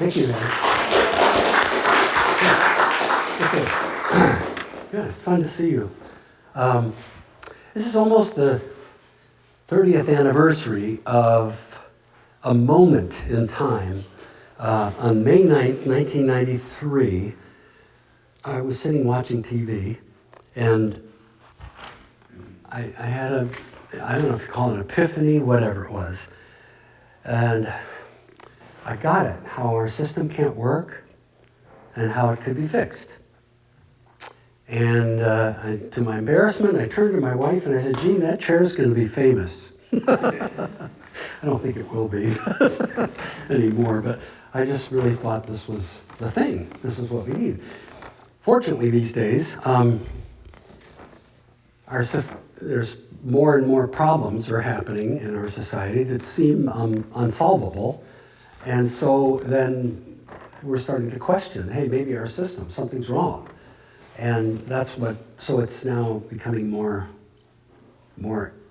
Thank you, man. Okay. Good, it's fun to see you. This is almost the 30th anniversary of a moment in time. On May 9th, 1993, I was sitting watching TV, and I had I don't know if you call it an epiphany, whatever it was. And I got it, how our system can't work and how it could be fixed. And to my embarrassment, I turned to my wife and I said, Jean, that chair's going to be famous. I don't think it will be anymore, but I just really thought this was the thing. This is what we need. Fortunately, these days, our system, there's more and more problems are happening in our society that seem unsolvable. And so then we're starting to question, hey, maybe our system, something's wrong. And so it's now becoming more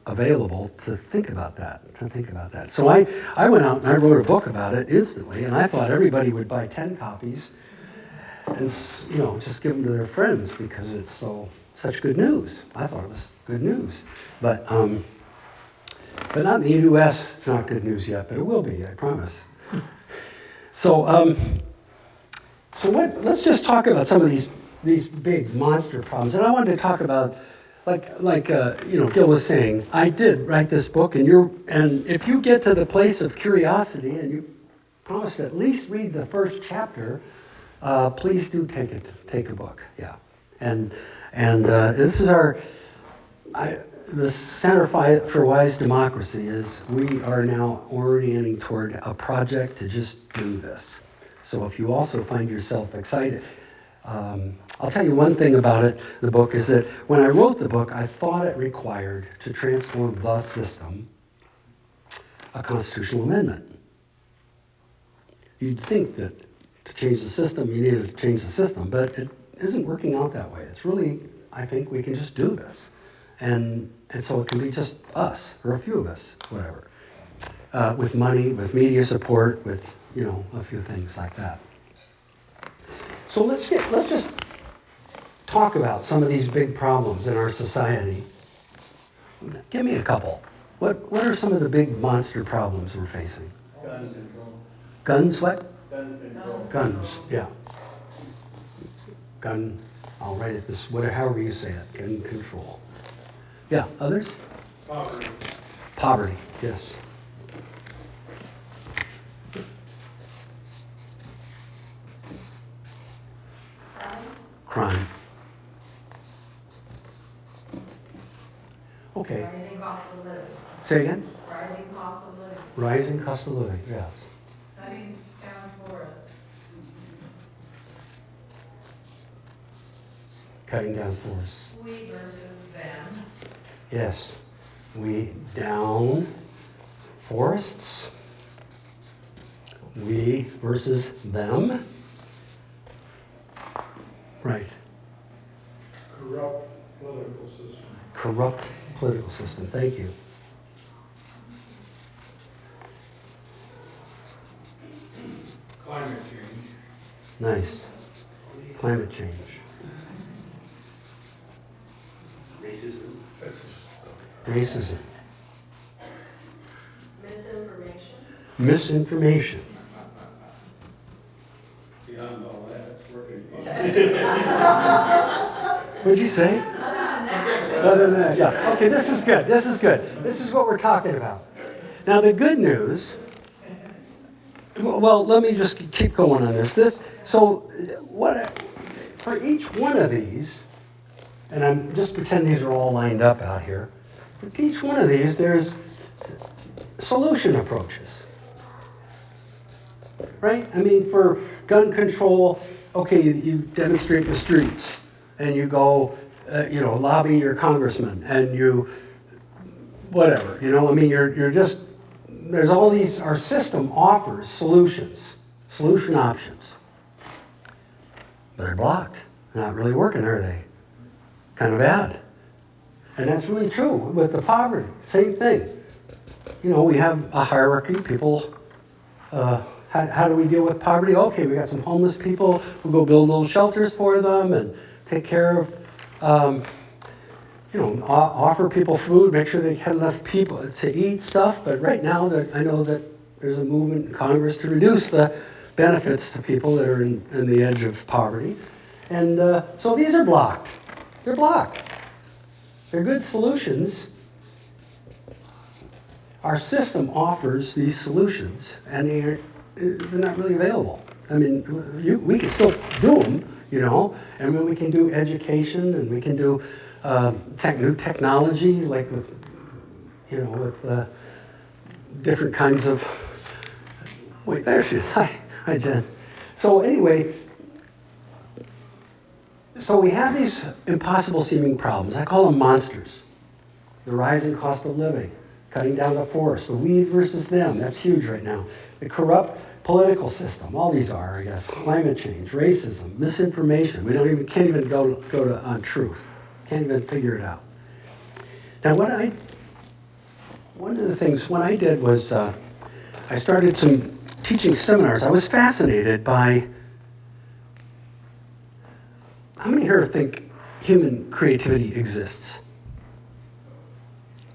available to think about that, So I went out and I wrote a book about it instantly, and I thought everybody would buy 10 copies and, just give them to their friends because it's such good news. I thought it was good news. But not in the U.S., it's not good news yet, but it will be, I promise. So let's just talk about some of these big monster problems. And I wanted to talk about, like Gil was saying, I did write this book, and if you get to the place of curiosity and you promise to at least read the first chapter, please do take a book. Yeah, and this is the Center for Wise Democracy we are now orienting toward a project to just do this. So if you also find yourself excited, I'll tell you one thing about it, the book, is that when I wrote the book, I thought it required to transform the system a constitutional amendment. You'd think that to change the system, you needed to change the system, but it isn't working out that way. It's really, I think we can just do this. And so it can be just us, or a few of us, whatever. With money, with media support, with, a few things like that. So let's just talk about some of these big problems in our society. Give me a couple. What are some of the big monster problems we're facing? Gun control. Guns, what? Gun control. Guns, yeah. I'll write it however you say it, gun control. Yeah, others? Poverty. Poverty, yes. Crime. Okay. Rising cost of living. Say again? Rising cost of living. Rising cost of living, yes. Cutting down forests. Cutting down forests. We versus them. Yes. We down forests. We versus them. Right. Corrupt political system. Corrupt political system. Thank you. Climate change. Nice. Climate change. Racism. Racism. Misinformation. Misinformation. Beyond all that, it's working. What'd you say? Other than that, yeah. Okay, this is good. This is what we're talking about. Now, the good news. Well, let me just keep going on this. For each one of these, and I'm just pretend these are all lined up out here. For each one of these, there's solution approaches. Right? I mean, for gun control, okay, you demonstrate in the streets, and you go, lobby your congressman, and you, whatever, I mean, you're just, there's all these, our system offers solution options. But they're blocked. Not really working, are they? Kind of bad. And that's really true with the poverty. Same thing. We have a hierarchy. People How do we deal with poverty? Okay, we got some homeless people. We'll go build little shelters for them and take care of, offer people food, make sure they have enough people to eat stuff. But right now, I know that there's a movement in Congress to reduce the benefits to people that are in the edge of poverty. And so these are blocked. They're blocked. They're good solutions. Our system offers these solutions, and they're not really available. I mean, we can still do them, and then we can do education, and we can do new technology, like with different kinds of. Wait, there she is. Hi, Jen. So anyway, so we have these impossible-seeming problems. I call them monsters. The rising cost of living, cutting down the forest, the we versus them. That's huge right now. The corrupt political system. All these are, I guess. Climate change, racism, misinformation. We can't even go to on truth. Can't even figure it out. Now, one of the things I did was I started some teaching seminars. I was fascinated by. How many here think human creativity exists?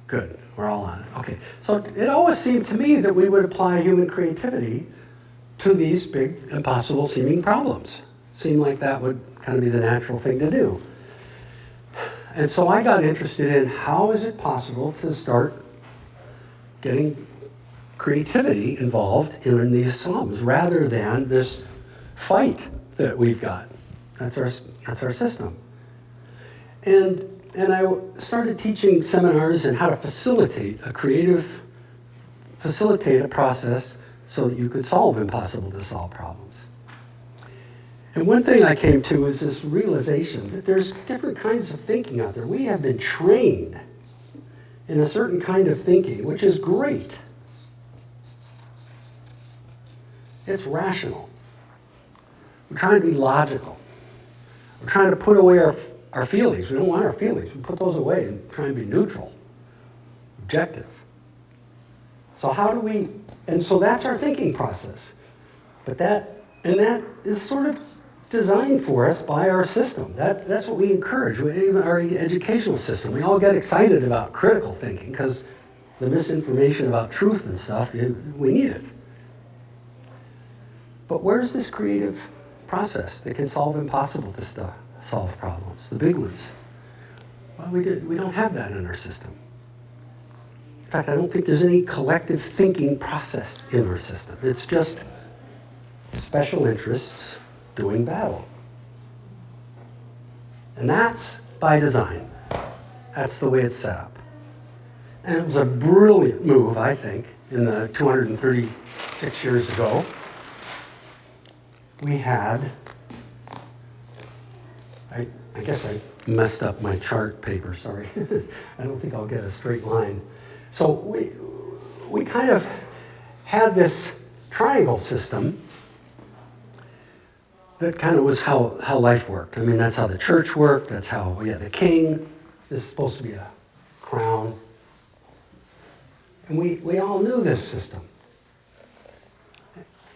Good, we're all on it. Okay, so it always seemed to me that we would apply human creativity to these big, impossible-seeming problems. Seemed like that would kind of be the natural thing to do. And so I got interested in how is it possible to start getting creativity involved in these slums rather than this fight that we've got. That's our system. And I started teaching seminars on how to facilitate a process so that you could solve impossible to solve problems. And one thing I came to is this realization that there's different kinds of thinking out there. We have been trained in a certain kind of thinking, which is great. It's rational. We're trying to be logical. We're trying to put away our feelings. We don't want our feelings. We put those away and try and be neutral, objective. So so that's our thinking process. But that is sort of designed for us by our system. That's what we encourage, even our educational system. We all get excited about critical thinking because the misinformation about truth and stuff, we need it. But where's this creative process that can solve impossible to solve problems, the big ones? Well, we don't have that in our system. In fact, I don't think there's any collective thinking process in our system. It's just special interests doing battle. And that's by design. That's the way it's set up. And it was a brilliant move, I think, in the 236 years ago. We had, I guess I messed up my chart paper, sorry. I don't think I'll get a straight line. So we kind of had this triangle system that kind of was how life worked. I mean, that's how the church worked. That's how we had the king. This is supposed to be a crown. And we all knew this system.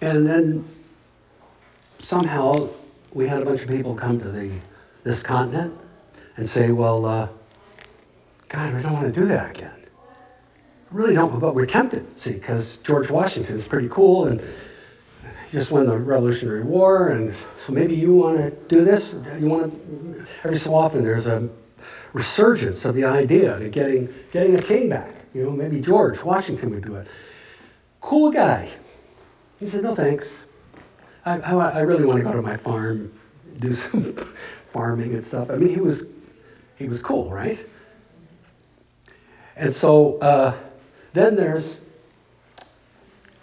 And then somehow we had a bunch of people come to this continent and say, well, God, we don't want to do that again. Really don't, but we're tempted, see, because George Washington is pretty cool and he just won the Revolutionary War, and so maybe you want to do this. You want to, every so often there's a resurgence of the idea to getting a king back. Maybe George Washington would do it. Cool guy. He said, no thanks. I really want to go to my farm, do some farming and stuff. I mean, he was cool, right? And so then there's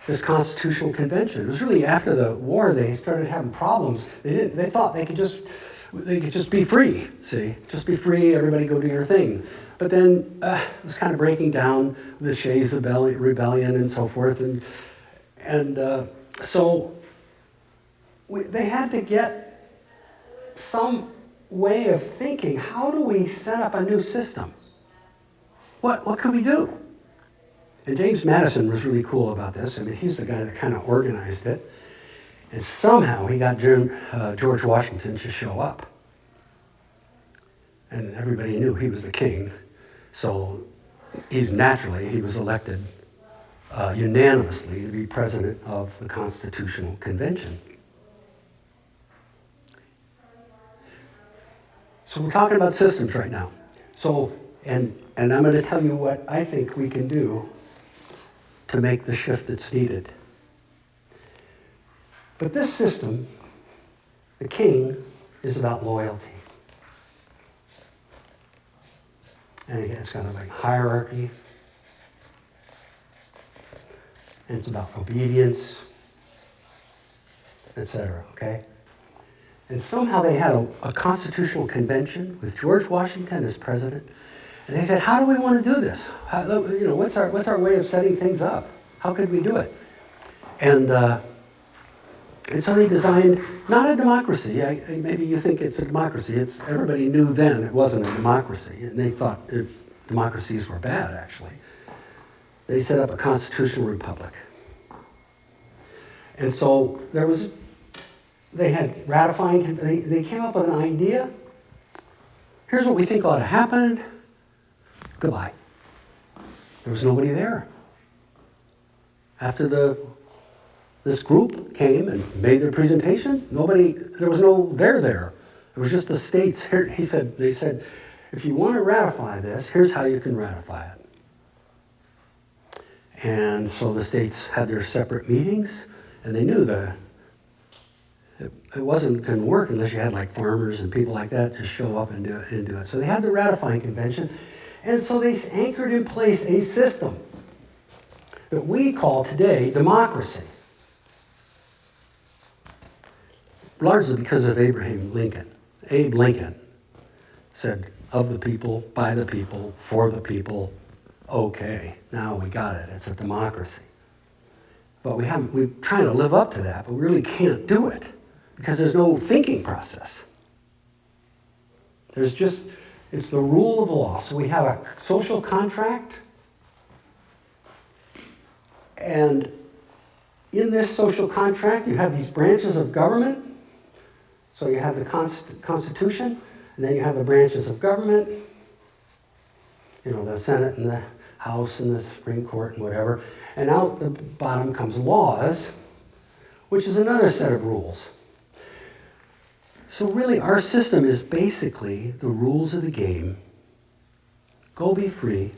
this Constitutional Convention. It was really after the war they started having problems. They thought they could just be free. See, just be free. Everybody go do your thing. But then it was kind of breaking down the Shays' rebellion and so forth, and so they had to get some way of thinking. How do we set up a new system? What could we do? And James Madison was really cool about this. I mean, he's the guy that kind of organized it. And somehow he got George Washington to show up. And everybody knew he was the king. So he was elected unanimously to be president of the Constitutional Convention. So we're talking about systems right now. So, and I'm going to tell you what I think we can do to make the shift that's needed. But this system, the king, is about loyalty. And again, it's kind of like hierarchy. And it's about obedience, etc., okay? And somehow they had a constitutional convention with George Washington as president. And they said, how do we want to do this? What's our way of setting things up? How could we do it? And so they designed, not a democracy. Maybe you think it's a democracy. Everybody knew then it wasn't a democracy. And they thought democracies were bad, actually. They set up a constitutional republic. And so they had ratifying, they came up with an idea. Here's what we think ought to happen. Goodbye. There was nobody there. After this group came and made their presentation, there was no there. It was just the states. Here, they said, if you want to ratify this, here's how you can ratify it. And so the states had their separate meetings, and they knew that it wasn't going to work unless you had like farmers and people like that just show up and do it. So they had the ratifying convention, and so they anchored in place a system that we call today democracy. Largely because of Abraham Lincoln. Abe Lincoln said, of the people, by the people, for the people, okay, now we got it, it's a democracy. But we're trying to live up to that, but we really can't do it because there's no thinking process. It's the rule of law. So we have a social contract, and in this social contract, you have these branches of government. So you have the Constitution, and then you have the branches of government, the Senate and the House and the Supreme Court and whatever. And out the bottom comes laws, which is another set of rules. So really, our system is basically the rules of the game. Go be free.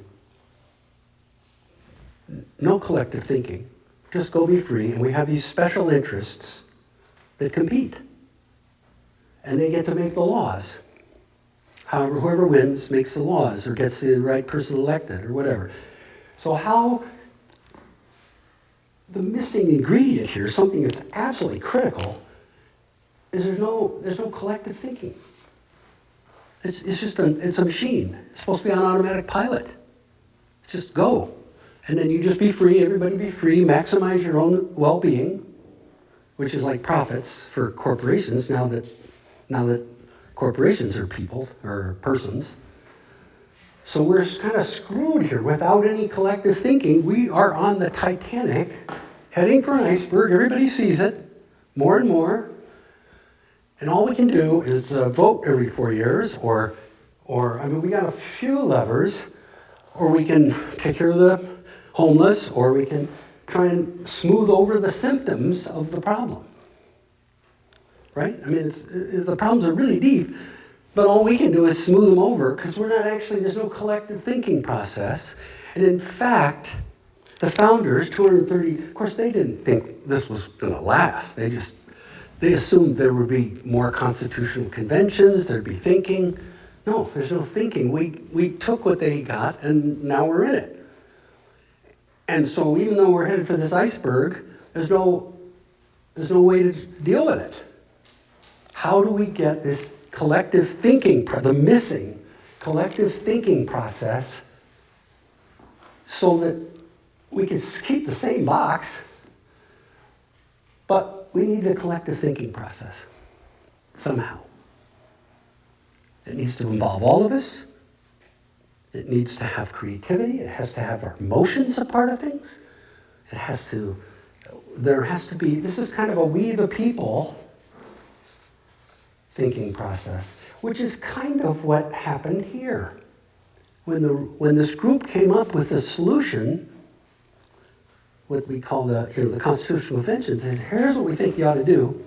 No collective thinking. Just go be free. And we have these special interests that compete. And they get to make the laws. However, whoever wins makes the laws or gets the right person elected or whatever. So the missing ingredient here, something that's absolutely critical, is there's no collective thinking. It's a machine. It's supposed to be on automatic pilot. It's just go. And then you just be free, everybody be free, maximize your own well-being, which is like profits for corporations now that corporations are people or persons. So we're kind of screwed here without any collective thinking. We are on the Titanic, heading for an iceberg. Everybody sees it, more and more. And all we can do is vote every 4 years, or we got a few levers, or we can take care of the homeless, or we can try and smooth over the symptoms of the problem. Right? I mean, the problems are really deep, but all we can do is smooth them over because there's no collective thinking process. And in fact, the founders, 230, of course, they didn't think this was going to last. They assumed there would be more constitutional conventions, there'd be thinking. No, there's no thinking. We took what they got, and now we're in it. And so even though we're headed for this iceberg, there's no way to deal with it. How do we get this collective thinking, the missing collective thinking process, so that we can keep the same box, but we need the collective thinking process somehow. It needs to involve all of us. It needs to have creativity. It has to have our emotions a part of things. There has to be, this is kind of a we the people thinking process, which is kind of what happened here. When this group came up with a solution, what we call the Constitutional Convention says, here's what we think you ought to do.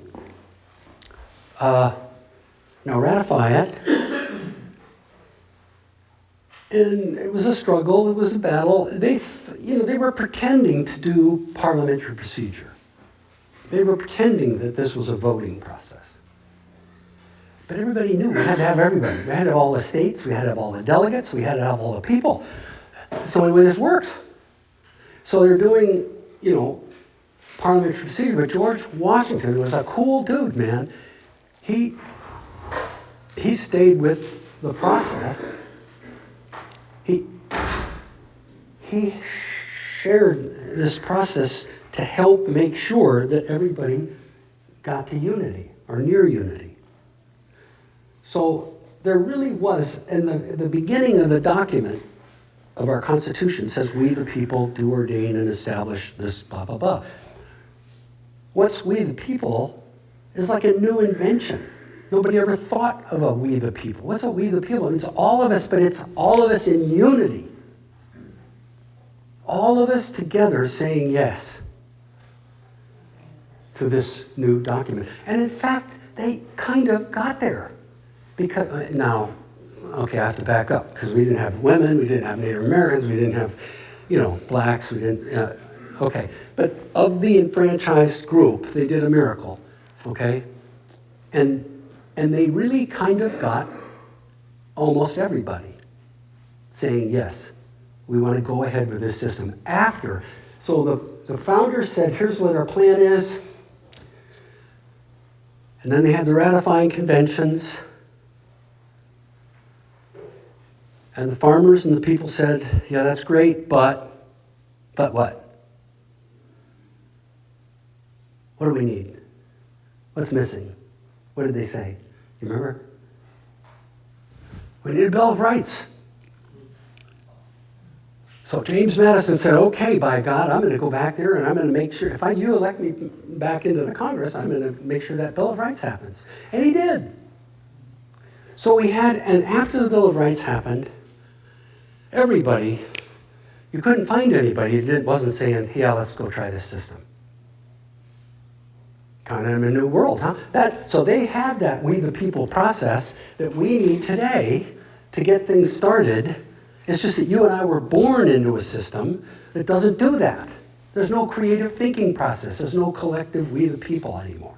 Now ratify it. And it was a struggle, it was a battle. They were pretending to do parliamentary procedure. They were pretending that this was a voting process. But everybody knew we had to have everybody. We had to have all the states, we had to have all the delegates, we had to have all the people. It's the only way this works. So they're doing, parliamentary procedure, but George Washington was a cool dude, man. He stayed with the process. He shared this process to help make sure that everybody got to unity or near unity. So there really was, in the beginning of the document of our Constitution says, we the people do ordain and establish this blah, blah, blah. What's we the people is like a new invention. Nobody ever thought of a we the people. What's a we the people? It's all of us, but it's all of us in unity. All of us together saying yes to this new document. And in fact, they kind of got there. Because now, okay, I have to back up, because we didn't have women, we didn't have Native Americans, we didn't have, blacks, we didn't, okay. But of the enfranchised group, they did a miracle, okay? And they really kind of got almost everybody saying, yes, we want to go ahead with this system. So the founders said, here's what our plan is. And then they had the ratifying conventions. And the farmers and the people said, yeah, that's great, but what? What do we need? What's missing? What did they say? You remember? We need a Bill of Rights. So James Madison said, okay, by God, I'm going to go back there and I'm going to make sure, if you elect me back into the Congress, I'm going to make sure that Bill of Rights happens. And he did. So and after the Bill of Rights happened, everybody, you couldn't find anybody that wasn't saying, yeah, let's go try this system. Kind of in a new world, huh? So they had that we the people process that we need today to get things started. It's just that you and I were born into a system that doesn't do that. There's no creative thinking process. There's no collective we the people anymore.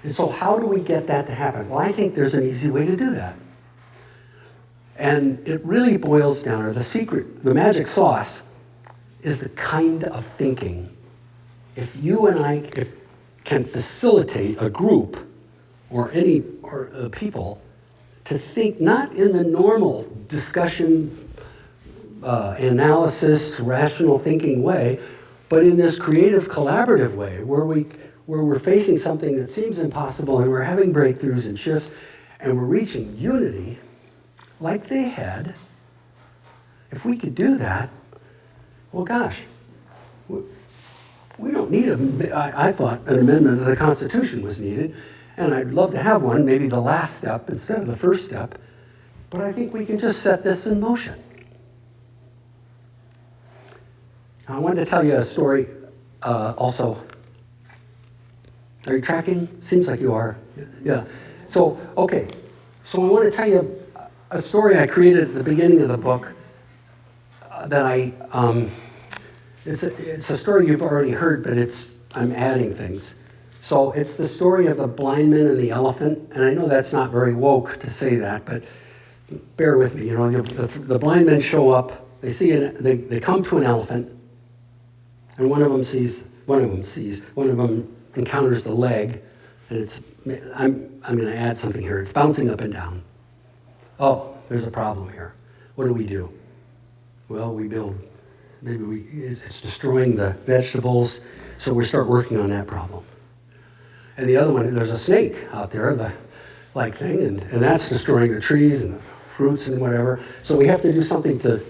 And so how do we get that to happen? Well, I think there's an easy way to do that. And it really boils down, or the secret, the magic sauce, is the kind of thinking. If you and I can facilitate a group or people to think not in the normal discussion, analysis, rational thinking way, but in this creative, collaborative way where we're facing something that seems impossible and we're having breakthroughs and shifts and we're reaching unity like they had. If we could do that, well, gosh, we don't need I thought an amendment of the Constitution was needed, and I'd love to have one, maybe the last step instead of the first step, but I think we can just set this in motion. I wanted to tell you a story also. Are you tracking? Seems like you are. Yeah. So I want to tell you a story I created at the beginning of the book that it's a story you've already heard, but I'm adding things. So it's the story of the blind man and the elephant, and I know that's not very woke to say that, but bear with me. The blind men show up. They come to an elephant, and one of them encounters the leg, and I'm going to add something here. It's bouncing up and down. Oh, there's a problem here. What do we do? Well, it's destroying the vegetables, so we start working on that problem. And the other one, there's a snake out there, the thing, and that's destroying the trees and the fruits and whatever. So we have to do something to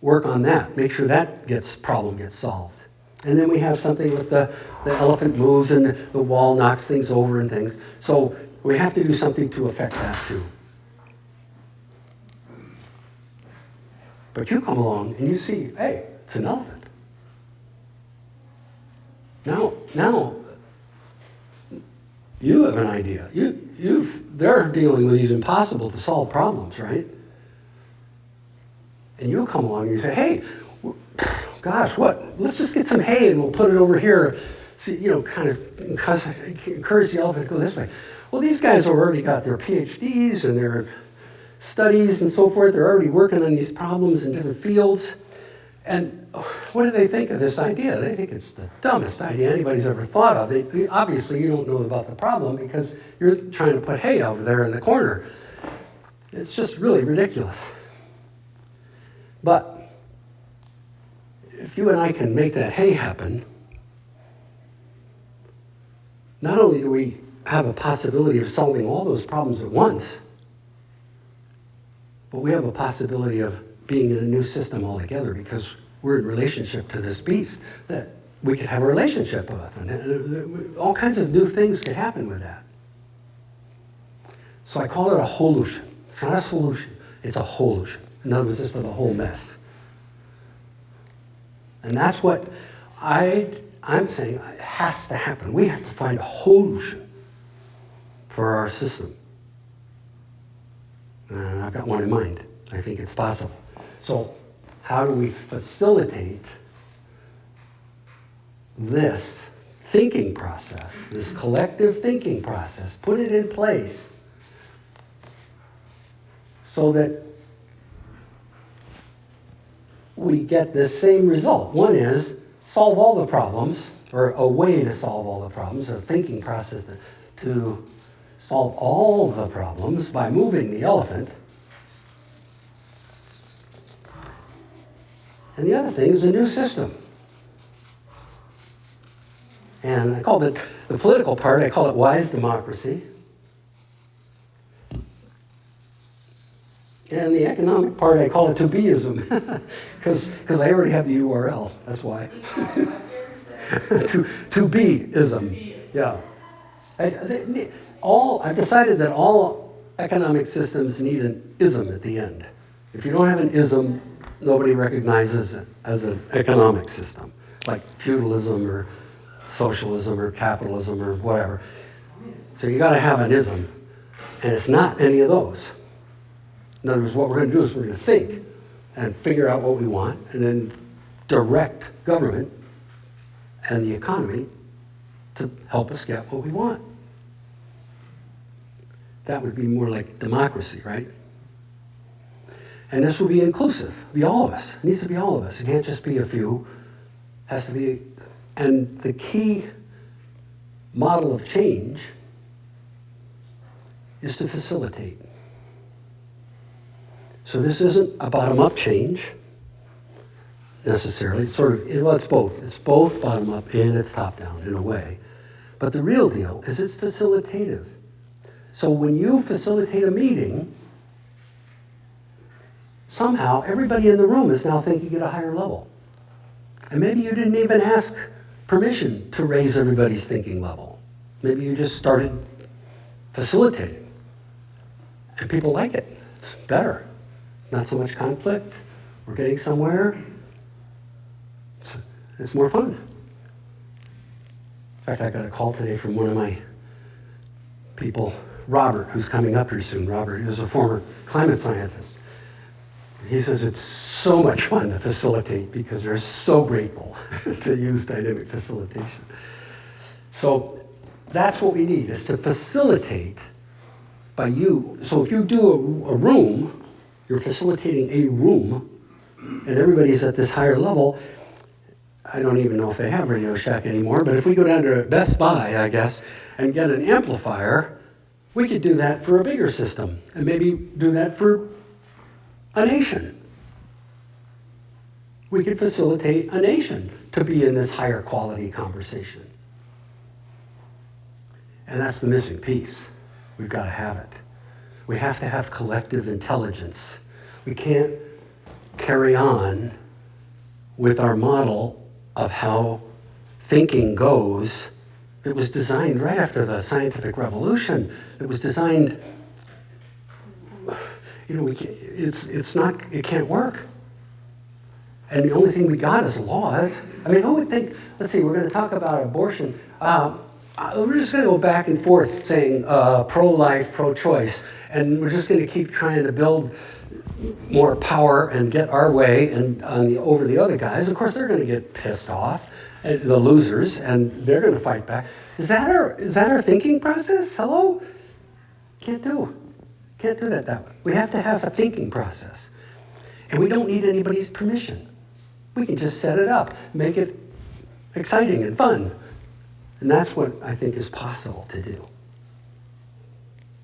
work on that, make sure that problem gets solved. And then we have something with the elephant moves and the wall knocks things over and things. So we have to do something to affect that too. But you come along and you see, hey, it's an elephant. Now, you have an idea. They're dealing with these impossible to solve problems, right? And you come along and you say, hey, gosh, what? Let's just get some hay and we'll put it over here. See, kind of encourage the elephant to go this way. Well, these guys have already got their PhDs and their studies and so forth. They're already working on these problems in different fields. And what do they think of this idea? They think it's the dumbest idea anybody's ever thought of. Obviously, you don't know about the problem because you're trying to put hay over there in the corner. It's just really ridiculous. But if you and I can make that hay happen, not only do we have a possibility of solving all those problems at once, but we have a possibility of being in a new system altogether because we're in relationship to this beast that we could have a relationship with. And all kinds of new things could happen with that. So I call it a wholution. It's not a solution, it's a wholution. In other words, it's for the whole mess. And that's what I'm saying it has to happen. We have to find a wholution for our system. And I've got one in mind. I think it's possible. So how do we facilitate this thinking process, this collective thinking process, put it in place so that we get the same result? One is solve all the problems, or a way to solve all the problems, a thinking process to solve all the problems by moving the elephant. And the other thing is a new system. And I call it, the political part, I call it wise democracy. And the economic part, I call it to-beism, because I already have the URL, that's why. To-beism, yeah. I've decided that all economic systems need an ism at the end. If you don't have an ism, nobody recognizes it as an economic system, like feudalism or socialism or capitalism or whatever. So you got to have an ism, and it's not any of those. In other words, what we're going to do is we're going to think and figure out what we want and then direct government and the economy to help us get what we want. That would be more like democracy, right? And this will be inclusive, be all of us. It needs to be all of us. It can't just be a few. It has to be, and the key model of change is to facilitate. So this isn't a bottom-up change, necessarily. It's sort of, well, it's both. It's both bottom-up and it's top-down in a way. But the real deal is it's facilitative. So when you facilitate a meeting, somehow everybody in the room is now thinking at a higher level. And maybe you didn't even ask permission to raise everybody's thinking level. Maybe you just started facilitating. And people like it. It's better. Not so much conflict. We're getting somewhere. It's more fun. In fact, I got a call today from one of my people, Robert, who's coming up here soon. Robert is a former climate scientist. He says it's so much fun to facilitate because they're so grateful to use dynamic facilitation. So that's what we need, is to facilitate by you. So if you do a room, you're facilitating a room, and everybody's at this higher level. I don't even know if they have Radio Shack anymore, but if we go down to Best Buy, I guess, and get an amplifier, we could do that for a bigger system, and maybe do that for a nation. We could facilitate a nation to be in this higher quality conversation. And that's the missing piece. We've got to have it. We have to have collective intelligence. We can't carry on with our model of how thinking goes that was designed right after the scientific revolution. It was designed, it can't work. And the only thing we got is laws. I mean, who would think, let's see, we're going to talk about abortion. We're just going to go back and forth saying pro-life, pro-choice, and we're just going to keep trying to build more power and get our way and over the other guys. Of course, they're going to get pissed off, the losers, and they're going to fight back. Is that our thinking process? Hello? Can't do that way. We have to have a thinking process. And we don't need anybody's permission. We can just set it up, make it exciting and fun. And that's what I think is possible to do.